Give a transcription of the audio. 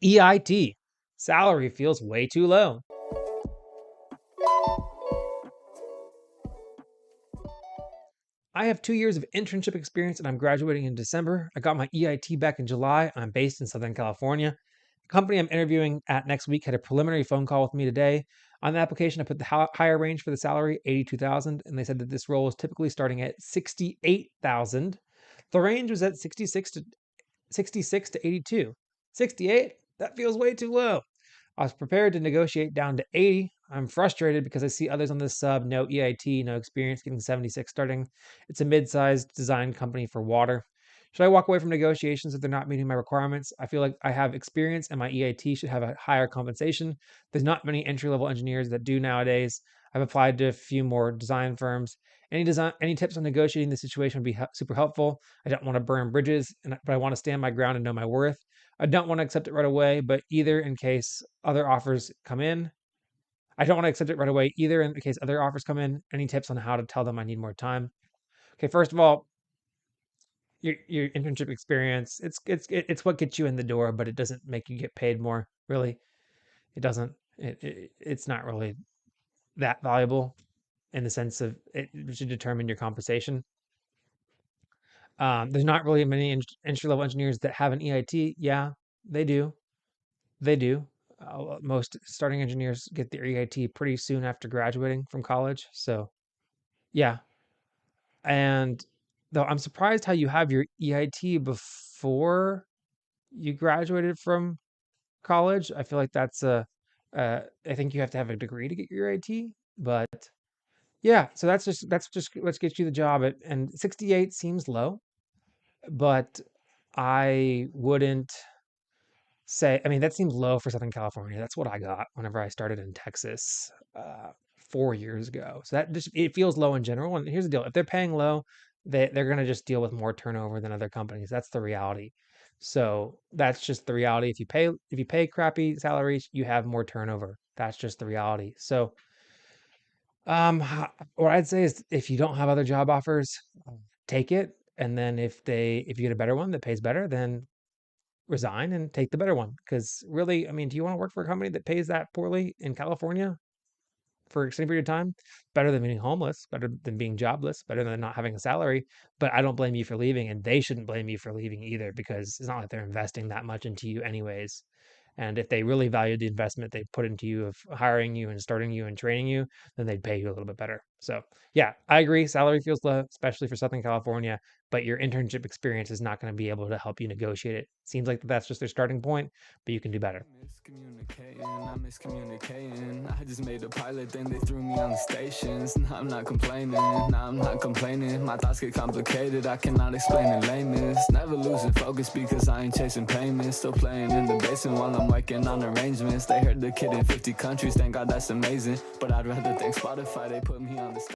EIT. Salary feels way too low. I have 2 years of internship experience and I'm graduating in December. I got my EIT back in July. I'm based in Southern California. The company I'm interviewing at next week had a preliminary phone call with me today. On the application, I put the higher range for the salary, 82,000, and they said that this role is typically starting at 68,000. The range was at 66 to 82. 68? That feels way too low. I was prepared to negotiate down to 80. I'm frustrated because I see others on this sub, no EIT, no experience, getting 76 starting. It's a mid-sized design company for water. Should I walk away from negotiations if they're not meeting my requirements? I feel like I have experience and my EIT should have a higher compensation. There's not many entry-level engineers that do nowadays. I've applied to a few more design firms. Any tips on negotiating the situation would be super helpful. I don't want to burn bridges, but I want to stand my ground and know my worth. I don't want to accept it right away, but either in case other offers come in. I don't want to accept it right away either in case other offers come in. Any tips on how to tell them I need more time? Okay, first of all, your internship experience, it's what gets you in the door, but it doesn't make you get paid more, really. It doesn't. It's not really that valuable in the sense of it should determine your compensation. There's not really many entry-level engineers that have an EIT. Yeah, they do. They do. Most starting engineers get their EIT pretty soon after graduating from college. So, yeah. And though I'm surprised how you have your EIT before you graduated from college. I feel like I think you have to have a degree to get your EIT. But yeah, so that's just let's get you the job and 68 seems low, but I wouldn't say, I mean, that seems low for Southern California. That's what I got whenever I started in Texas 4 years ago. So that just it feels low in general. And here's the deal: if they're paying low, they're gonna just deal with more turnover than other companies. That's the reality. So that's just the reality. If you pay crappy salaries, you have more turnover. That's just the reality. So what I'd say is if you don't have other job offers, take it. And then if you get a better one that pays better, then resign and take the better one. Because really, I mean, do you want to work for a company that pays that poorly in California for an extended period of time? Better than being homeless, better than being jobless, better than not having a salary. But I don't blame you for leaving, and they shouldn't blame you for leaving either, because it's not like they're investing that much into you anyways. And if they really valued the investment they put into you of hiring you and starting you and training you, then they'd pay you a little bit better. So yeah, I agree. Salary feels low, especially for Southern California, but your internship experience is not going to be able to help you negotiate it. Seems like that's just their starting point, but you can do better. Miscommunicating. I just made a pilot, then they threw me on the stations. Now I'm not complaining. My thoughts get complicated, I cannot explain in layman's. Never losing focus because I ain't chasing payments. Still playing in the basement while I'm working on arrangements. They heard the kid in 50 countries, thank God that's amazing. But I'd rather thank Spotify, they put me on